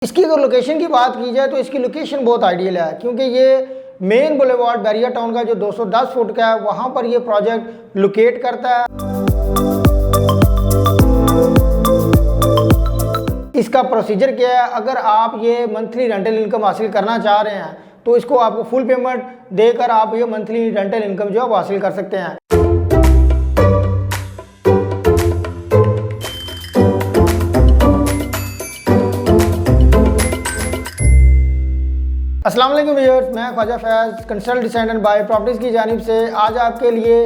इसकी अगर लोकेशन की बात की जाए तो इसकी लोकेशन बहुत आइडियल है, क्योंकि ये मेन बुलेवार्ड बैरिया टाउन का जो 210 फुट का है वहाँ पर ये प्रोजेक्ट लोकेट करता है। इसका प्रोसीजर क्या है, अगर आप ये मंथली रेंटल इनकम हासिल करना चाह रहे हैं तो इसको आपको फुल पेमेंट देकर आप ये मंथली रेंटल इनकम जो है वो हासिल कर सकते हैं। अस्सलाम वालेकुम व्यूअर्स, मैं ख्वाजा फैज़ कंसल्ट डिसाइडर बाय प्रॉपर्टीज़ की जानिब से आज आपके लिए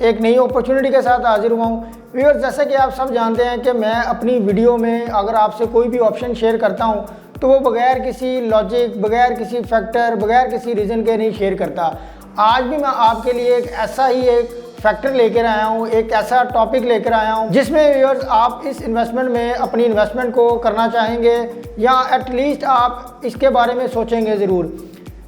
एक नई अपॉर्चुनिटी के साथ हाजिर हुआ हूँ। व्यूअर्स, जैसे कि आप सब जानते हैं कि मैं अपनी वीडियो में अगर आपसे कोई भी ऑप्शन शेयर करता हूँ तो वो बगैर किसी लॉजिक, बगैर किसी फैक्टर, बगैर किसी रीज़न के नहीं शेयर करता। आज भी मैं आपके लिए एक ऐसा ही एक फैक्टर लेकर आया हूँ, एक ऐसा टॉपिक लेकर आया हूँ जिसमें व्यूअर्स आप इस इन्वेस्टमेंट में अपनी इन्वेस्टमेंट को करना चाहेंगे या एटलीस्ट आप इसके बारे में सोचेंगे ज़रूर।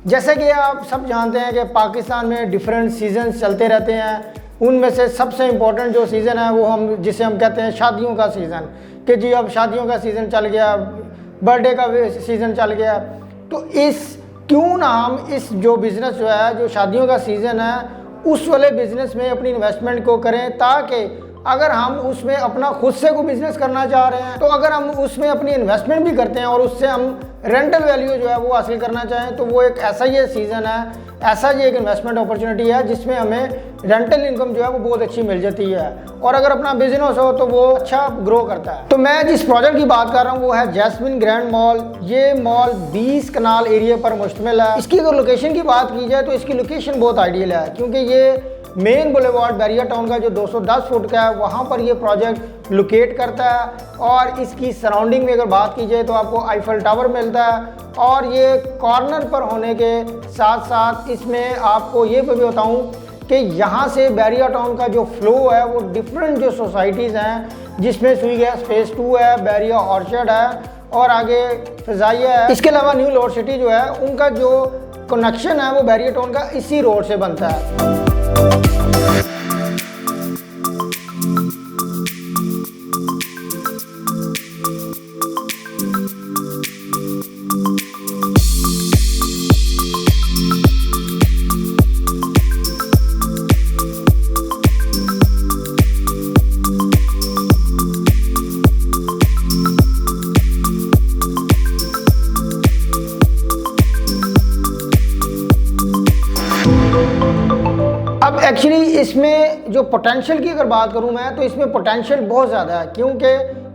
जैसे कि आप सब जानते हैं कि पाकिस्तान में डिफरेंट सीजन्स चलते रहते हैं, उनमें से सबसे इम्पोर्टेंट जो सीज़न है वो जिसे हम कहते हैं शादियों का सीज़न, कि जी अब शादियों का सीज़न चल गया, बर्थडे का सीज़न चल गया। तो क्यों ना हम इस जो बिज़नेस जो है, जो शादियों का सीज़न है, उस वाले बिज़नेस में अपनी इन्वेस्टमेंट को करें, ताकि अगर हम उसमें अपना खुद से कोई बिज़नेस करना चाह रहे हैं तो अगर हम उसमें अपनी इन्वेस्टमेंट भी करते हैं और उससे हम रेंटल वैल्यू जो है वो हासिल करना चाहें तो वो एक ऐसा ही सीज़न है, ऐसा ही एक इन्वेस्टमेंट अपॉर्चुनिटी है जिसमें हमें रेंटल इनकम जो है वो बहुत अच्छी मिल जाती है और अगर अपना बिजनेस हो तो वो अच्छा ग्रो करता है। तो मैं जिस प्रोजेक्ट की बात कर रहा हूँ वो है जैस्मिन ग्रैंड मॉल। ये मॉल 20 कनाल एरिया पर मुश्तमिल है। इसकी अगर लोकेशन की बात की जाए तो इसकी लोकेशन बहुत आइडियल है, क्योंकि ये मेन बुलेवार्ड बैरिया टाउन का जो 210 फुट का है वहाँ पर ये प्रोजेक्ट लोकेट करता है और इसकी सराउंडिंग में अगर बात की जाए तो आपको आईफल टावर मिलता है और ये कॉर्नर पर होने के साथ साथ इसमें आपको ये भी बताऊं कि यहाँ से बैरिया टाउन का जो फ्लो है वो डिफरेंट जो सोसाइटीज़ हैं, जिसमें सुई गैस फेज़ 2 है, बैरिया ऑर्चर्ड है और आगे फिजाइया है। इसके अलावा न्यू लॉर्ड सिटी जो है उनका जो कनेक्शन है वो बैरिया टाउन का इसी रोड से बनता है। अब एक्चुअली इसमें जो पोटेंशियल की अगर बात करूं मैं तो इसमें पोटेंशियल बहुत ज़्यादा है, क्योंकि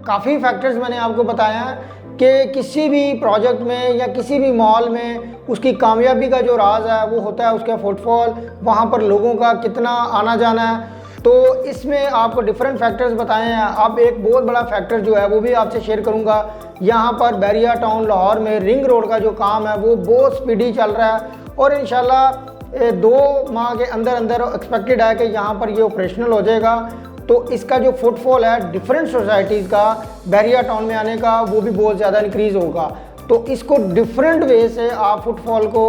काफ़ी फैक्टर्स मैंने आपको बताया है कि किसी भी प्रोजेक्ट में या किसी भी मॉल में उसकी कामयाबी का जो राज है वो होता है उसका फुटफॉल, वहाँ पर लोगों का कितना आना जाना है। तो इसमें आपको डिफरेंट फैक्टर्स बताए हैं। अब एक बहुत बड़ा फैक्टर जो है वो भी आपसे शेयर करूँगा। यहाँ पर बैरिया टाउन लाहौर में रिंग रोड का जो काम है वो बहुत स्पीडी चल रहा है और इंशाल्लाह 2 माह के अंदर अंदर एक्सपेक्टेड है कि यहाँ पर ये ऑपरेशनल हो जाएगा। तो इसका जो फुटफॉल है डिफरेंट सोसाइटीज़ का बैरिया टाउन में आने का वो भी बहुत ज़्यादा इंक्रीज़ होगा। तो इसको डिफरेंट वे से आप फुटफॉल को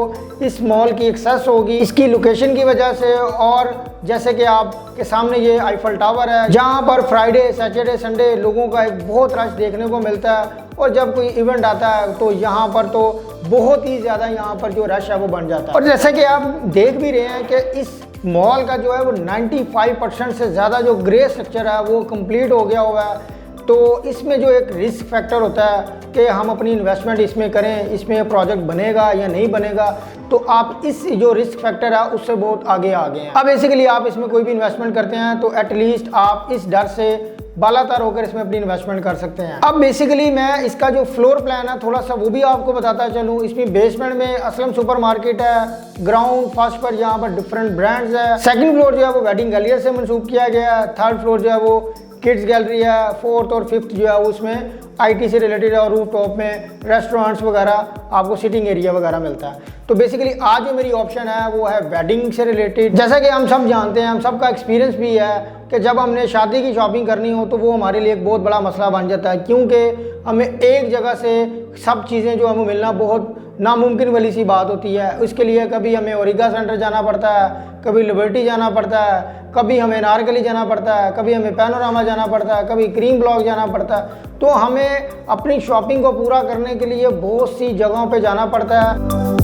इस मॉल की एक्सेस होगी इसकी लोकेशन की वजह से। और जैसे कि आपके सामने ये आईफल टावर है जहाँ पर फ्राइडे, सैटरडे, संडे लोगों का एक बहुत रश देखने को मिलता है और जब कोई इवेंट आता है तो यहाँ पर तो बहुत ही ज़्यादा यहाँ पर जो रश है वो बन जाता है। और जैसे कि आप देख भी रहे हैं कि इस मॉल का जो है वो 95% से ज़्यादा जो ग्रे स्ट्रक्चर है वो कंप्लीट हो गया हुआ है। तो इसमें जो एक रिस्क फैक्टर होता है कि हम अपनी इन्वेस्टमेंट इसमें करें, इसमें प्रोजेक्ट बनेगा या नहीं बनेगा, तो आप इस जो रिस्क फैक्टर है उससे बहुत आगे आ गए हैं। अब बेसिकली आप इसमें कोई भी इन्वेस्टमेंट करते हैं तो एटलीस्ट आप इस डर से बालातर होकर इसमें अपनी इन्वेस्टमेंट कर सकते हैं। अब बेसिकली मैं इसका जो फ्लोर प्लान है थोड़ा सा वो भी आपको बताता चलूँ। इसमें बेसमेंट में असलम सुपरमार्केट है, ग्राउंड फर्स्ट पर यहाँ पर डिफरेंट ब्रांड्स है, सेकंड फ्लोर जो है वो वेडिंग गैलरी से मंसूब किया गया है, थर्ड फ्लोर जो है वो किड्स गैलरी है, फोर्थ और फिफ्थ जो है उसमें आईटी से रिलेटेड है और रूफ टॉप में रेस्टोरेंट्स वगैरह आपको सिटिंग एरिया वगैरह मिलता है। तो बेसिकली आज जो मेरी ऑप्शन है वो है वेडिंग से रिलेटेड। जैसा कि हम सब जानते हैं, हम सबका एक्सपीरियंस भी है कि जब हमने शादी की शॉपिंग करनी हो तो वो हमारे लिए एक बहुत बड़ा मसला बन जाता है, क्योंकि हमें एक जगह से सब चीज़ें जो हमें मिलना बहुत नामुमकिन वाली सी बात होती है। उसके लिए कभी हमें ओरिगा सेंटर जाना पड़ता है, कभी लिबर्टी जाना पड़ता है, कभी हमें नारकली जाना पड़ता है, कभी हमें पैनोरामा जाना पड़ता है, कभी क्रीम ब्लॉक जाना पड़ता है। तो हमें अपनी शॉपिंग को पूरा करने के लिए बहुत सी जगहों पे जाना पड़ता है।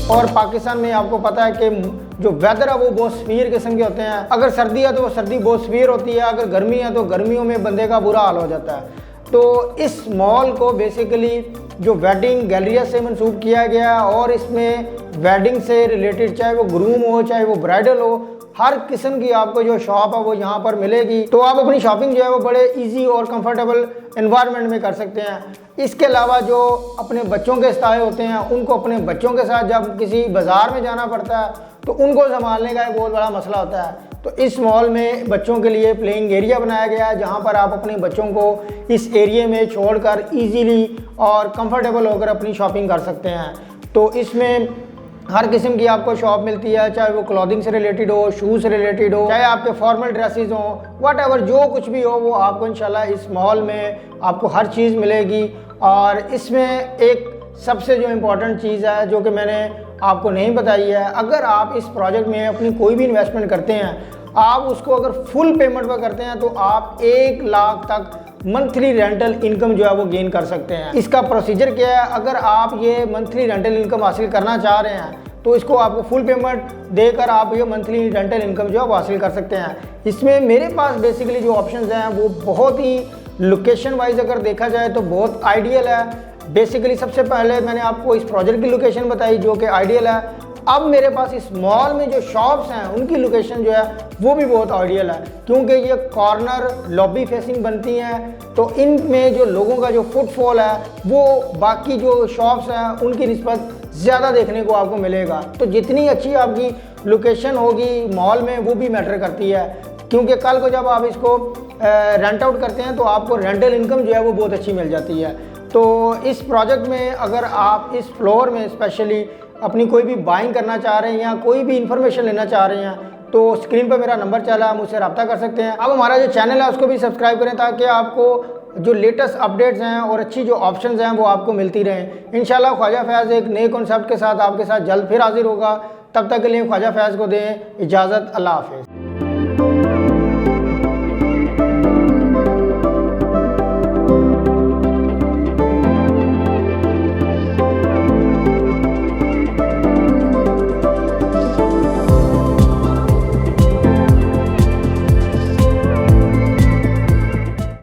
और पाकिस्तान में आपको पता है कि जो वेदर है वो बहुत सवीर किस्म के होते हैं। अगर सर्दी है तो वो सर्दी बहुत सवीर होती है, अगर गर्मी है तो गर्मियों में बंदे का बुरा हाल हो जाता है। तो इस मॉल को बेसिकली जो वेडिंग गैलरिया से मंसूब किया गया और इसमें वेडिंग से रिलेटेड चाहे वो ग्रूम हो चाहे वो ब्राइडल हो, हर किस्म की आपको जो शॉप है वो यहाँ पर मिलेगी। तो आप अपनी शॉपिंग जो है वो बड़े इजी और कंफर्टेबल एनवायरनमेंट में कर सकते हैं। इसके अलावा जो अपने बच्चों के स्टाइल होते हैं उनको अपने बच्चों के साथ जब किसी बाज़ार में जाना पड़ता है तो उनको संभालने का एक बहुत बड़ा मसला होता है। तो इस मॉल में बच्चों के लिए प्लेइंग एरिया बनाया गया है जहाँ पर आप अपने बच्चों को इस एरिया में छोड़कर इजीली और कंफर्टेबल होकर अपनी शॉपिंग कर सकते हैं। तो इसमें हर किस्म की आपको शॉप मिलती है, चाहे वो क्लॉथिंग से रिलेटेड हो, शूज़ से रिलेटेड हो, चाहे आपके फॉर्मल ड्रेसेस हो, वट एवर जो कुछ भी हो वो आपको इंशाल्लाह इस मॉल में आपको हर चीज़ मिलेगी। और इसमें एक सबसे जो इम्पोर्टेंट चीज़ है जो कि मैंने आपको नहीं बताई है, अगर आप इस प्रोजेक्ट में अपनी कोई भी इन्वेस्टमेंट करते हैं, आप उसको अगर फुल पेमेंट पर करते हैं तो आप 1 लाख तक मंथली रेंटल इनकम जो है वो गेन कर सकते हैं। इसका प्रोसीजर क्या है, अगर आप ये मंथली रेंटल इनकम हासिल करना चाह रहे हैं तो इसको आपको फुल पेमेंट देकर आप ये मंथली रेंटल इनकम जो है वो हासिल कर सकते हैं। इसमें मेरे पास बेसिकली जो ऑप्शंस हैं वो बहुत ही लोकेशन वाइज अगर देखा जाए तो बहुत आइडियल है। बेसिकली सबसे पहले मैंने आपको इस प्रोजेक्ट की लोकेशन बताई जो कि आइडियल है। अब मेरे पास इस मॉल में जो शॉप्स हैं उनकी लोकेशन जो है वो भी बहुत आइडियल है, क्योंकि ये कॉर्नर लॉबी फेसिंग बनती हैं। तो इनमें जो लोगों का जो फुटफॉल है वो बाकी जो शॉप्स हैं उनकी निस्बत ज़्यादा देखने को आपको मिलेगा। तो जितनी अच्छी आपकी लोकेशन होगी मॉल में वो भी मैटर करती है, क्योंकि कल को जब आप इसको रेंट आउट करते हैं तो आपको रेंटल इनकम जो है वो बहुत अच्छी मिल जाती है। तो इस प्रोजेक्ट में अगर आप इस फ्लोर में स्पेशली अपनी कोई भी बाइंग करना चाह रहे हैं या कोई भी इन्फॉर्मेशन लेना चाह रहे हैं तो स्क्रीन पर मेरा नंबर चला, आप मुझसे रब्ता कर सकते हैं। अब हमारा जो चैनल है उसको भी सब्सक्राइब करें ताकि आपको जो लेटेस्ट अपडेट्स हैं और अच्छी जो ऑप्शंस हैं वो आपको मिलती रहें। इंशाल्लाह ख्वाजा फैज़ एक नए कॉन्सेप्ट के साथ आपके साथ जल्द फिर हाजिर होगा। तब तक के लिए ख्वाजा फैज़ को दें इजाज़त। अल्लाह हाफ़िज़।